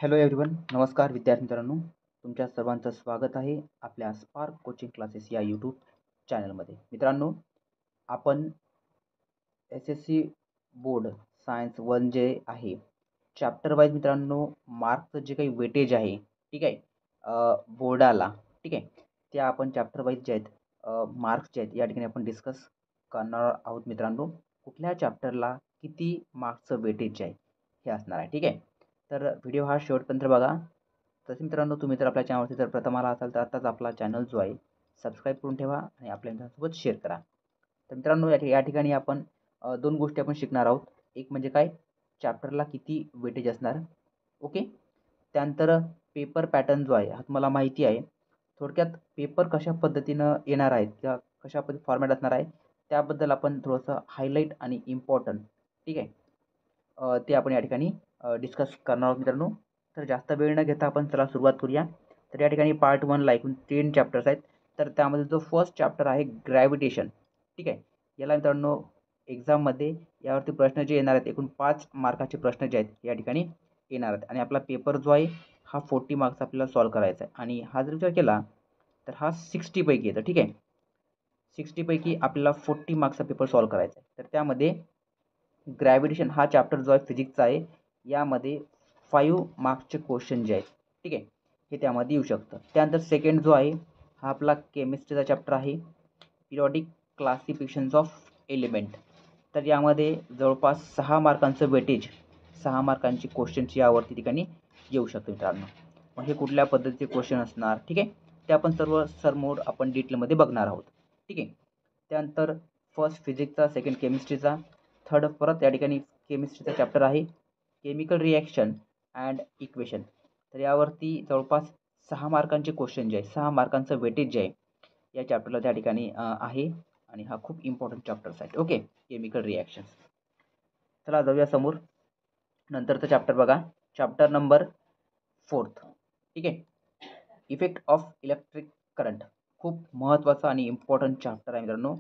Hello everyone, नमस्कार विद्यार्थी मित्रांनो. तुमच्या सर्वांचं स्वागत आहे आपल्या स्पार्क कोचिंग क्लासेस या यूट्यूब चॅनलमध्ये. मित्रांनो, आपण SSC बोर्ड सायन्स 1 जे आहे चॅप्टर वाईज मित्रांनो मार्क्सचं जे काही वेटेज आहे, ठीक आहे, बोर्डाला, ठीक आहे, ते आपण चॅप्टर वाईज जे आहेत मार्क्स जे आहेत या ठिकाणी आपण डिस्कस करणार आहोत. मित्रांनो, कुठल्या चॅप्टरला किती मार्क्सचं वेटेज जे आहे हे असणार आहे, ठीक आहे. तर व्हिडिओ हा शेवटपर्यंत बघा. तसे मित्रांनो, तुम्ही तर आपल्या चॅनलवरती जर प्रथम आला असाल तर आताच आपला चॅनल जो आहे सबस्क्राईब करून ठेवा आणि आपल्या मित्रांसोबत शेअर करा. तर मित्रांनो, या ठिकाणी आपण दोन गोष्टी आपण शिकणार आहोत. एक म्हणजे काय, चॅप्टरला किती वेटेज असणार, ओके. त्यानंतर पेपर पॅटर्न जो आहे हा तुम्हाला माहिती आहे. थोडक्यात पेपर कशा पद्धतीनं येणार आहेत किंवा कशा पद्धती फॉर्मॅट असणार आहे त्याबद्दल आपण थोडंसं हायलाईट आणि इम्पॉर्टंट, ठीक आहे, ते आपण या ठिकाणी डिस्कस करणार आहोत. मित्रांनो, तर जास्त वेळ न घेता आपण चला सुरुवात करूया. तर या ठिकाणी पार्ट 1ला एकूण 3 चॅप्टर्स आहेत. तर त्यामध्ये जो फर्स्ट चॅप्टर आहे ग्रॅव्हिटेशन, ठीक आहे, याला मित्रांनो एक्झाममध्ये यावरती प्रश्न जे येणार आहेत एकूण 5 मार्काचे प्रश्न जे आहेत या ठिकाणी येणार आहेत. आणि आपला पेपर जो आहे हा 40 मार्क्स आपल्याला सॉल्व करायचा आहे. आणि हा जर विचार केला तर हा 60 पैकी येतं, ठीक आहे. 60 पैकी आपल्याला 40 मार्क्सचा पेपर सॉल्व करायचा आहे. तर त्यामध्ये ग्रॅव्हिटेशन हा चॅप्टर जो आहे फिजिक्सचा आहे, यामध्ये 5 मार्क्सचे क्वेश्चन जे आहेत, ठीक आहे, हे त्यामध्ये येऊ शकतं. त्यानंतर सेकंड जो आहे हा आपला केमिस्ट्रीचा चॅप्टर आहे, पिरियॉडिक क्लासिफिकेशन्स ऑफ एलिमेंट. तर यामध्ये जवळपास 6 मार्कांचं वेटेज, 6 मार्कांची क्वेश्चनची यावरती ठिकाणी येऊ शकते मित्रांनो. मग हे कुठल्या पद्धतीचे क्वेश्चन असणार, ठीक आहे, ते आपण सर्व सरमोड आपण डिटेलमध्ये बघणार आहोत, ठीक आहे. त्यानंतर फर्स्ट फिजिक्सचा, सेकंड केमिस्ट्रीचा, थर्ड परत या ठिकाणी केमिस्ट्रीचा चॅप्टर आहे केमिकल रिॲक्शन अँड इक्वेशन. तर यावरती जवळपास 6 मार्कांचे क्वेश्चन जे आहे, 6 मार्कांचं वेटेज जे आहे या चॅप्टरला त्या ठिकाणी आहे. आणि हा खूप इम्पॉर्टंट चॅप्टर्स आहे, ओके, केमिकल रिॲक्शन्स. चला जाऊया समोर. नंतरचं चॅप्टर बघा, चॅप्टर नंबर 4, ठीक आहे, इफेक्ट ऑफ इलेक्ट्रिक करंट. खूप महत्त्वाचा आणि इम्पॉर्टंट चॅप्टर आहे मित्रांनो.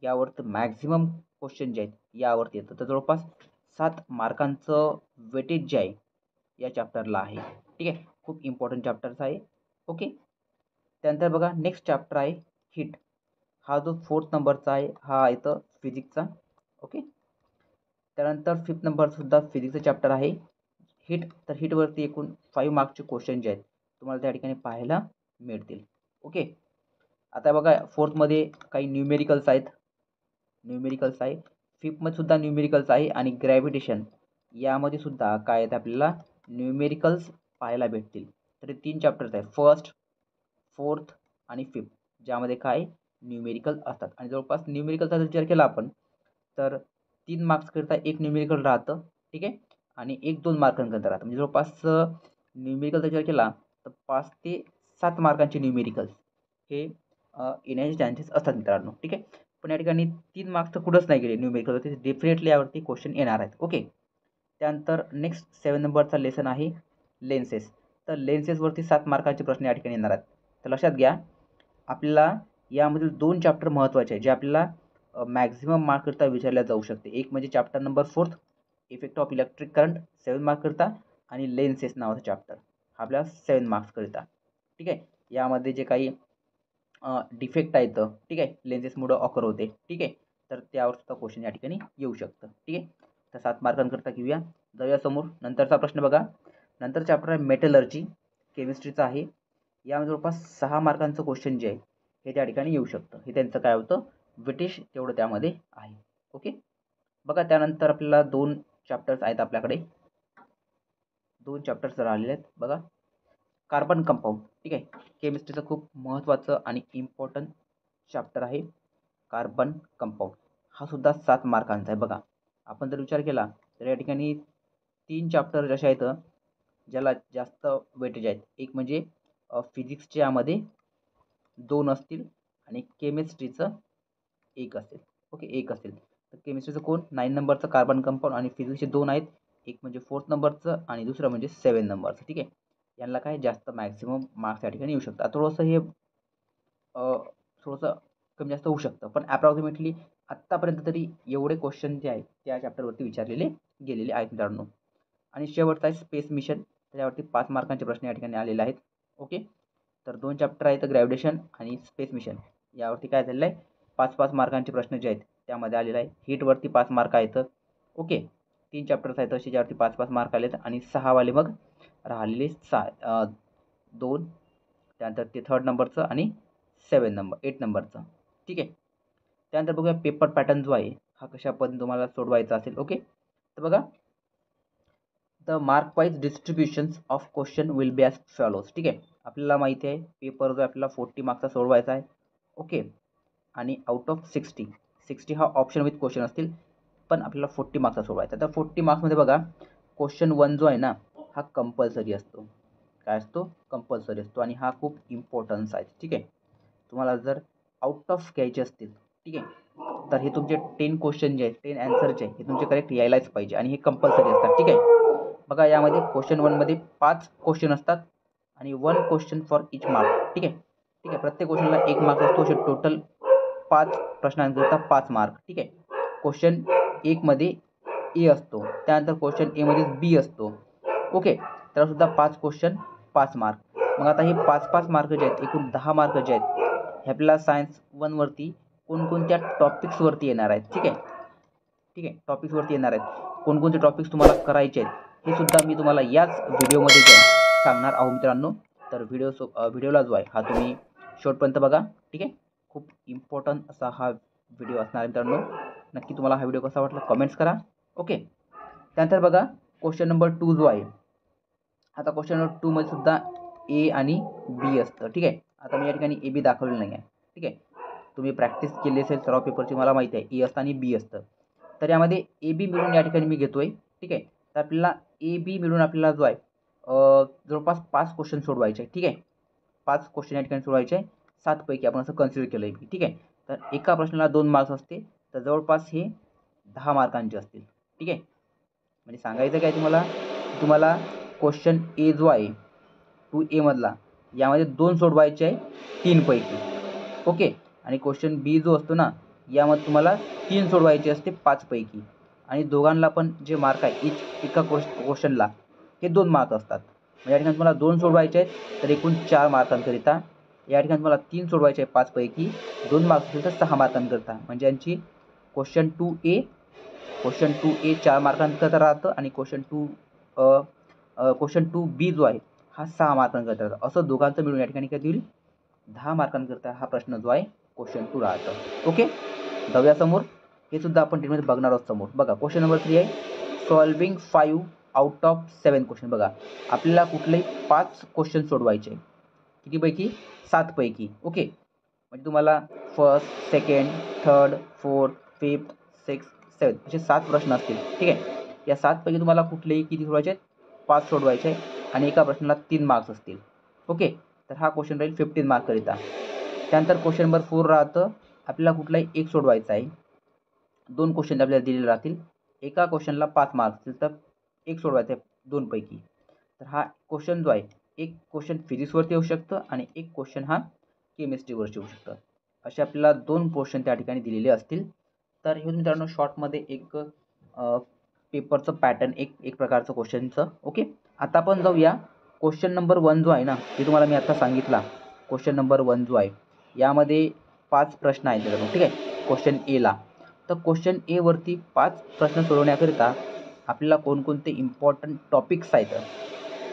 यावरती मॅक्झिमम क्वेश्चन जे आहेत यावरती येतं. तर जवळपास 7 मार्कांचं वेटेज जे आहे या चॅप्टरला आहे, ठीक आहे. खूप इम्पॉर्टंट चॅप्टर्स आहे, ओके. त्यानंतर बघा नेक्स्ट चॅप्टर आहे हीट. हा जो 4th नंबरचा आहे हा येतं फिजिक्सचा, ओके. त्यानंतर 5th नंबरसुद्धा फिजिक्सचा चॅप्टर आहे हीट. तर हीटवरती एकूण 5 मार्क्सचे क्वेश्चन जे आहेत तुम्हाला त्या ठिकाणी पाहायला मिळतील, ओके. आता बघा 4थमध्ये काही न्यूमेरिकल्स आहेत, न्यूमेरिकल्स आहे. 5thमध्ये सुद्धा न्यूमेरिकल्स आहे. आणि ग्रॅव्हिटेशन यामध्ये सुद्धा काय आहेत आपल्याला न्यूमेरिकल्स पाहायला भेटतील. तर हे 3 चॅप्टर्स आहेत, फर्स्ट, 4th आणि 5th, ज्यामध्ये काय न्यूमेरिकल असतात. आणि जवळपास न्यूमेरिकलचा जर विचार केला आपण तर 3 मार्क्सकरिता एक न्यूमेरिकल राहतं, ठीक आहे, आणि 1-2 मार्कांकरिता राहतं. म्हणजे जवळपास न्यूमेरिकलचा विचार केला तर 5 ते 7 मार्कांचे न्यूमेरिकल्स हे येण्याचे चान्सेस असतात मित्रांनो, ठीक आहे. पण या ठिकाणी 3 मार्क्स तर कुठंच नाही गेले न्यूमेरिकलवरती, डेफिनेटली यावरती क्वेश्चन येणार आहेत, ओके. त्यानंतर नेक्स्ट 7 नंबरचा लेसन आहे लेन्सेस. तर लेन्सेसवरती 7 मार्काचे प्रश्न या ठिकाणी येणार आहेत. तर लक्षात घ्या, आपल्याला यामधील 2 चॅप्टर महत्त्वाचे आहेत जे आपल्याला मॅक्झिमम मार्ककरिता विचारल्या जाऊ शकते. एक म्हणजे chapter number 4 effect of electric current 7 मार्ककरिता, आणि लेन्सेस नावाचा चॅप्टर हा आपल्याला 7 मार्क्सकरिता, ठीक आहे. यामध्ये जे काही डिफेक्ट आहेत, ठीक आहे, लेन्सेसमुळं ऑकर होते, ठीक आहे, तर त्यावर सुद्धा क्वेश्चन या ठिकाणी येऊ शकतं, ठीक आहे. तर 7 मार्कांकरिता घेऊया. जाऊया समोर. नंतरचा प्रश्न बघा. नंतर चॅप्टर आहे मेटलर्जी, केमिस्ट्रीचा आहे. यामध्ये जवळपास 6 मार्कांचं क्वेश्चन जे आहे हे त्या ठिकाणी येऊ शकतं. हे त्यांचं काय होतं ब्रिटिश तेवढं त्यामध्ये आहे, ओके. बघा त्यानंतर आपल्याला 2 चॅप्टर्स आहेत आपल्याकडे, 2 चॅप्टर्स राहिलेले आहेत बघा. कार्बन कंपाऊंड, ठीक आहे, केमिस्ट्रीचं खूप महत्त्वाचं आणि इम्पॉर्टंट चॅप्टर आहे कार्बन कंपाऊंड. हा सुद्धा 7 मार्कांचा आहे बघा. आपण जर विचार केला तर या ठिकाणी 3 चॅप्टर जसे आहेत ज्याला जास्त वेटेज आहेत. एक म्हणजे फिजिक्सचे यामध्ये 2 असतील आणि केमिस्ट्रीचं 1 असेल, ओके, 1 असेल. तर केमिस्ट्रीचं कोण 9 नंबरचं कार्बन कंपाऊंड, आणि फिजिक्सचे 2 आहेत, एक म्हणजे 4th नंबरचं आणि दुसरं म्हणजे 7 नंबरचं, ठीक आहे. यांना काय जास्त मॅक्झिमम मार्क्स या ठिकाणी येऊ शकतात. थोडंसं हे थोडंसं कमी जास्त होऊ शकतं, पण ॲप्रॉक्सिमेटली आत्तापर्यंत तरी एवढे क्वेश्चन जे आहेत त्या चॅप्टरवरती विचारलेले गेलेले आहेत मित्रांनो. आणि शेवटचा आहे स्पेस मिशन. तर यावरती 5 मार्कांचे प्रश्न या ठिकाणी आलेले आहेत. ओके, तर 2 चॅप्टर आहेत, ग्रॅव्हिटेशन आणि स्पेस मिशन. यावरती काय झालेलं आहे, 5-5 मार्कांचे प्रश्न जे आहेत त्यामध्ये आलेलं आहे. हीटवरती 5 मार्क आहेत. ओके, 3 चॅप्टर्स आहेत असे ज्यावरती 5-5 मार्क आलेत आणि 6 वाले मग राहिलेले 2, त्यानंतर ते 3rd नंबरचं आणि 8 नंबरचं. ठीक आहे, त्यानंतर बघूया पेपर पॅटर्न जो आहे हा कशा पद्धतीने तुम्हाला सोडवायचा असेल. ओके, तर बघा, the mark wise distributions of question will be as follows. ठीक आहे, आपल्याला माहिती आहे पेपर जो आपल्याला 40 मार्क्सचा सोडवायचा आहे. ओके, आणि आउट ऑफ 60 हा ऑप्शन विथ क्वेश्चन असतील, पण आपल्याला 40 मार्क्सचा सोडवायचा. तर 40 मार्क्समध्ये बघा, क्वेश्चन 1 जो आहे ना हा कंपल्सरी असतो. काय असतो, कंपल्सरी असतो आणि हा खूप इम्पॉर्टन्स आहे. ठीक आहे, तुम्हाला जर आउट ऑफ घ्यायचे असतील, ठीक आहे, तर हे तुमचे 10 क्वेश्चन जे आहेत, 10 आन्सर जे आहे हे तुमचे करेक्ट यायलाच पाहिजे आणि हे कंपल्सरी असतात. ठीक आहे, बघा यामध्ये क्वेश्चन 1मध्ये 5 क्वेश्चन असतात आणि 1 क्वेश्चन फॉर इच मार्क. ठीक आहे, प्रत्येक क्वेश्चनला 1 मार्क असतो. असे टोटल 5 प्रश्नांकरिता 5 मार्क. ठीक आहे, क्वेश्चन 1 मध्ये ए असतो, त्यानंतर क्वेश्चन ए मध्ये बी असतो. ओके, तर सुद्धा 5 क्वेश्चन 5 मार्क. मग आता हे 5-5 मार्क जे आहेत, एकूण 10 मार्क जे आहेत हे आपल्याला सायन्स 1वरती कोणकोणत्या टॉपिक्सवरती येणार आहेत. ठीक आहे, टॉपिक्सवरती येणार आहेत. कोणकोणते टॉपिक्स तुम्हाला करायचे आहेत हे सुद्धा मी तुम्हाला याच व्हिडिओमध्ये जे आहे सांगणार आहोत मित्रांनो. तर व्हिडिओला जो आहे हा तुम्ही शेवटपर्यंत बघा. ठीक आहे, खूप इम्पॉर्टंट असा हा व्हिडिओ असणार आहे मित्रांनो. नक्की तुम्हाला हा व्हिडिओ कसा वाटला कमेंट्स करा. ओके, त्यानंतर बघा क्वेश्चन नंबर 2 जो आहे, आता क्वेश्चन नंबर 2 मध्ये सुद्धा ए आणि बी असतं. ठीक आहे, आता मी या ठिकाणी ए बी दाखवलेलं नाही आहे. ठीक आहे, तुम्ही प्रॅक्टिस केली असेल सराव पेपरची, मला माहिती आहे ए असतं आणि बी असतं. तर यामध्ये ए बी मिळून या ठिकाणी मी घेतोय. ठीक आहे, तर आपल्याला ए बी मिळून आपल्याला जो आहे जवळपास 5 क्वेश्चन सोडवायचे आहे. ठीक आहे, 5 क्वेश्चन या ठिकाणी सोडवायचे आहे. 7 पैकी आपण असं कन्सिडर केलं आहे. ठीक आहे, तर एका प्रश्नाला 2 मार्क्स असते, तर जवळपास हे 10 मार्कांचे असतील. ठीक आहे, म्हणजे सांगायचं काय तुम्हाला क्वेश्चन ए जो आहे 2A मधला यामध्ये 2 सोडवायचे आहे 3 पैकी. ओके, आणि क्वेश्चन बी जो असतो ना यामध्ये तुम्हाला 3 सोडवायचे असते 5 पैकी आणि दोघांना पण जे मार्क आहे एका क्वेश्चनला हे 2 मार्क असतात. या ठिकाणी तुम्हाला 2 सोडवायचे आहेत तर एकूण 4 मार्कांकरिता, या ठिकाणी तुम्हाला 3 सोडवायचे आहे 5 पैकी, 2 मार्क्स असेल तर 6 मार्कांकरिता. म्हणजे यांची क्वेश्चन 2A 4 मार्कांकरिता राहतं आणि क्वेश्चन 2B जो आहे हा 6 मार्कांकरिता राहतो. असं दोघांचं मिळून या ठिकाणी काय होईल 10 मार्कांकरिता हा प्रश्न जो आहे क्वेश्चन 2 राहतं. ओके, जाऊया समोर, हे सुद्धा आपण डिटेलमध्ये बघणार आहोत समोर. बघा क्वेश्चन नंबर 3 आहे सॉल्विंग 5 आउट ऑफ 7 क्वेश्चन. बघा आपल्याला कुठलेही 5 क्वेश्चन सोडवायचे, कितीपैकी 7 पैकी. ओके, म्हणजे तुम्हाला first, second, third, fourth, fifth, 6, 7 असे 7 प्रश्न असतील. ठीक आहे, या 7 पैकी तुम्हाला कुठलेही किती सोडवायचे आहेत, 5 सोडवायचे आहे आणि एका प्रश्नाला 3 मार्क्स असतील. ओके, तर हा क्वेश्चन राहील 15 मार्ककरिता. त्यानंतर क्वेश्चन नंबर 4 राहतं आपल्याला कुठलाही एक सोडवायचा आहे. 2 क्वेश्चन आपल्याला दिलेले राहतील, एका क्वेश्चनला 5 मार्क्स असतील, तर एक सोडवायचं आहे 2 पैकी. तर हा क्वेश्चन जो आहे एक क्वेश्चन फिजिक्सवरती येऊ शकतं आणि एक क्वेश्चन हा केमिस्ट्रीवरती येऊ शकतं. असे आपल्याला 2 क्वेश्चन त्या ठिकाणी दिलेले असतील. तर हे मित्रांनो शॉर्टमध्ये एक पेपरचं पॅटर्न एक प्रकारचं क्वेश्चनचं. ओके, आता आपण जाऊया क्वेश्चन नंबर 1 जो आहे ना, ते तुम्हाला मी आता सांगितला. क्वेश्चन नंबर 1 जो आहे यामध्ये 5 प्रश्न आहेत मित्रांनो. ठीक आहे, क्वेश्चन एला. तर क्वेश्चन एवरती 5 प्रश्न सोडवण्याकरिता आपल्याला कोणकोणते इम्पॉर्टंट टॉपिक्स आहेत,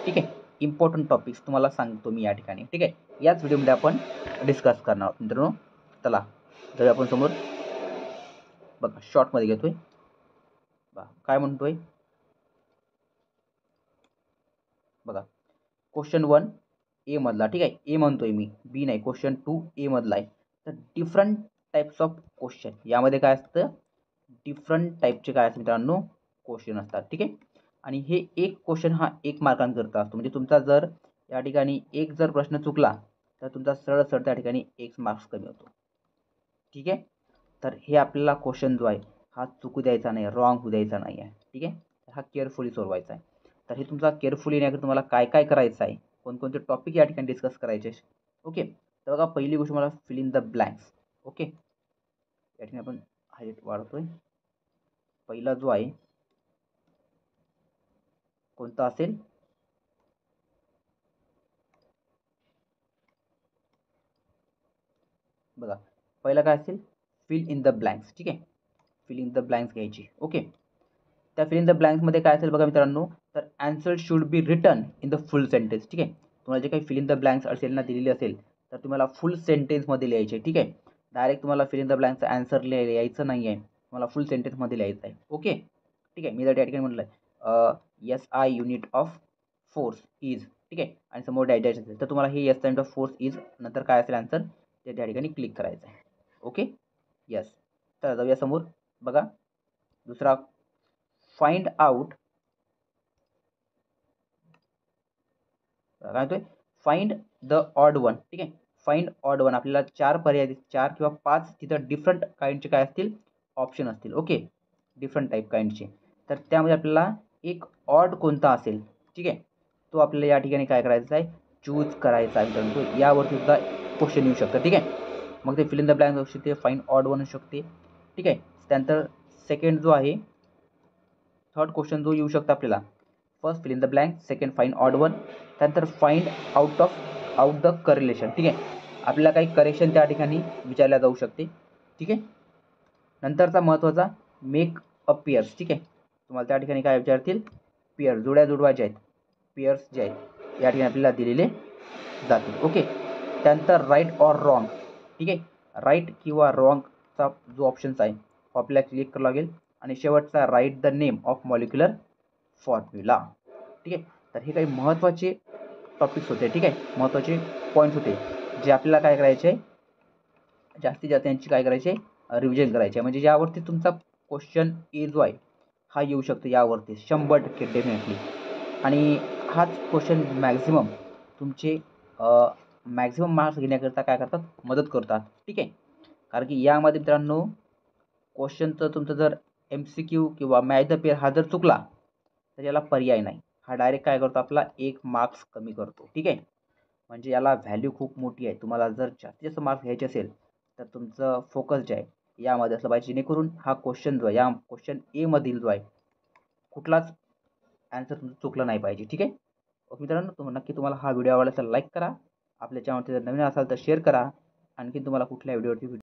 ठीक आहे, इम्पॉर्टंट टॉपिक्स तुम्हाला सांगतो मी या ठिकाणी. ठीक आहे, याच व्हिडिओमध्ये आपण डिस्कस करणार आहोत मित्रांनो. चला जाऊया आपण समोर. बघा शॉर्टमध्ये घेतोय, काय म्हणतोय बघा क्वेश्चन 1 ए मधला. ठीक आहे, ए म्हणतोय मी, बी नाही. क्वेश्चन 2 ए मधला आहे. तर डिफरंट टाईप्स ऑफ क्वेश्चन, यामध्ये काय असतं डिफरंट टाईपचे काय असतं मित्रांनो क्वेश्चन असतात. ठीक आहे, आणि हे एक क्वेश्चन हा 1 मार्कांकरता असतो. म्हणजे तुमचा जर या ठिकाणी एक जर प्रश्न चुकला तर तुमचा सरळ त्या ठिकाणी 1 मार्क्स कमी होतो. ठीक आहे, तर हे आपल्याला क्वेश्चन जो आहे हा चुकू द्यायचा नाही, रॉंग होऊ द्यायचा नाही आहे. ठीक आहे, हा केअरफुली सोडवायचा आहे. तर हे तुमचा केअरफुली येण्याकरता तुम्हाला काय काय करायचं आहे, कोणकोणते टॉपिक या ठिकाणी डिस्कस करायचे. ओके, तर बघा पहिली गोष्ट मला fill in the blanks. Okay, या ठिकाणी आपण हाईट वाढवतोय. पहिला जो आहे कोणता असेल बघा पहिलं काय असेल, फिल इन द ब्लँक्स. ठीक आहे, फिल इन द ब्लँक्स घ्यायची. ओके, त्या फिल इन द ब्लँक्समध्ये काय असेल बघा मित्रांनो, तर answer should be written in the full sentence. ठीक आहे, तुम्हाला जे काही फिल इन द ब्लँक्स असेल ना दिलेली असेल तर तुम्हाला फुल सेंटेन्समध्ये लिहायचे. ठीक आहे, डायरेक्ट तुम्हाला फिल इन द ब्लँकचा ॲन्सर लिहायचं नाही आहे, तुम्हाला फुल सेंटेन्समध्ये लिहायचं आहे. ओके, ठीक आहे, मी जर त्या ठिकाणी म्हटलं S I unit of force is. ठीक आहे, आणि समोर डॅश असेल तर तुम्हाला हे S unit of force is नंतर काय असेल आन्सर ते त्या ठिकाणी क्लिक करायचं आहे. Okay, yes. तर जाऊया समोर. बघा दुसरा, फाइंड आउट. काय होतोय, फाइंड द ऑड वन. ठीक आहे, फाइंड ऑड वन. आपल्याला 4 पर्याय, 4 किंवा 5 तिथं डिफरंट काइंडचे काय असतील ऑप्शन असतील. ओके, डिफरंट टाईप काइंडचे. तर त्यामध्ये आपल्याला एक ऑड कोणता असेल, ठीक आहे, तो आपल्याला या ठिकाणी काय करायचा आहे, चूज करायचा आहे. परंतु यावरती सुद्धा क्वेश्चन येऊ शकतं. ठीक आहे, मग ते फिल इन द ब्लँक असू शकते, फाइंड ऑड वन असू शकते. ठीक आहे, त्यानंतर सेकंड जो आहे, थर्ड क्वेश्चन जो येऊ शकतो आपल्याला, first fill in the blank, second find odd one, त्यानंतर फाइंड आउट द करेलेशन. ठीक आहे, आपल्याला काही करेक्शन त्या ठिकाणी विचारल्या जाऊ शकते. ठीक आहे, नंतरचा महत्त्वाचा मेक अ पेयर्स. ठीक आहे, तुम्हाला त्या ठिकाणी काय विचारतील, पेयर जोड्या जुळवायच्या आहेत, पेयर्स जे आहेत या ठिकाणी आपल्याला दिलेले जातील. ओके, त्यानंतर राईट ऑर रॉंग. ठीक आहे, राईट किंवा रॉंगचा जो ऑप्शन्स आहे तो आपल्याला क्लिक करावा लागेल. आणि शेवटचा write the name of molecular formula. ठीक आहे, तर हे काही महत्त्वाचे टॉपिक्स होते. ठीक आहे, महत्त्वाचे पॉईंट्स होते जे आपल्याला काय करायचे आहे, जास्तीत जास्त यांची काय करायचे आहे, रिव्हिजन करायचे आहे. म्हणजे यावरती तुमचा क्वेश्चन ए जो आहे हा येऊ शकतो यावरती 100% डेफिनेटली. आणि हाच क्वेश्चन मॅक्झिमम तुमचे मॅक्झिमम मार्क्स घेण्याकरता काय करतात, मदत करतात. ठीक आहे, कारण की यामध्ये मित्रांनो क्वेश्चनचं तुमचं जर MCQ किंवा मॅच द पेअर हा जर चुकला तर याला पर्याय नाही, हा डायरेक्ट काय करतो, आपला 1 मार्क्स कमी करतो. ठीक आहे, म्हणजे याला व्हॅल्यू खूप मोठी आहे. तुम्हाला जर जास्तीत जास्त मार्क्स घ्यायचे असेल तर तुमचं फोकस जे आहे यामध्ये असलं पाहिजे, जेणेकरून हा क्वेश्चन जो आहे, या क्वेश्चन एमधील जो आहे कुठलाच ॲन्सर तुमचं चुकलं नाही पाहिजे. ठीक आहे, ओके मित्रांनो, नक्की तुम्हाला हा व्हिडिओ आवडला तर लाईक करा, आपल्या चॅनलवरती जर नवीन असाल तर शेअर करा. आणखी तुम्हाला कुठल्या व्हिडिओवरती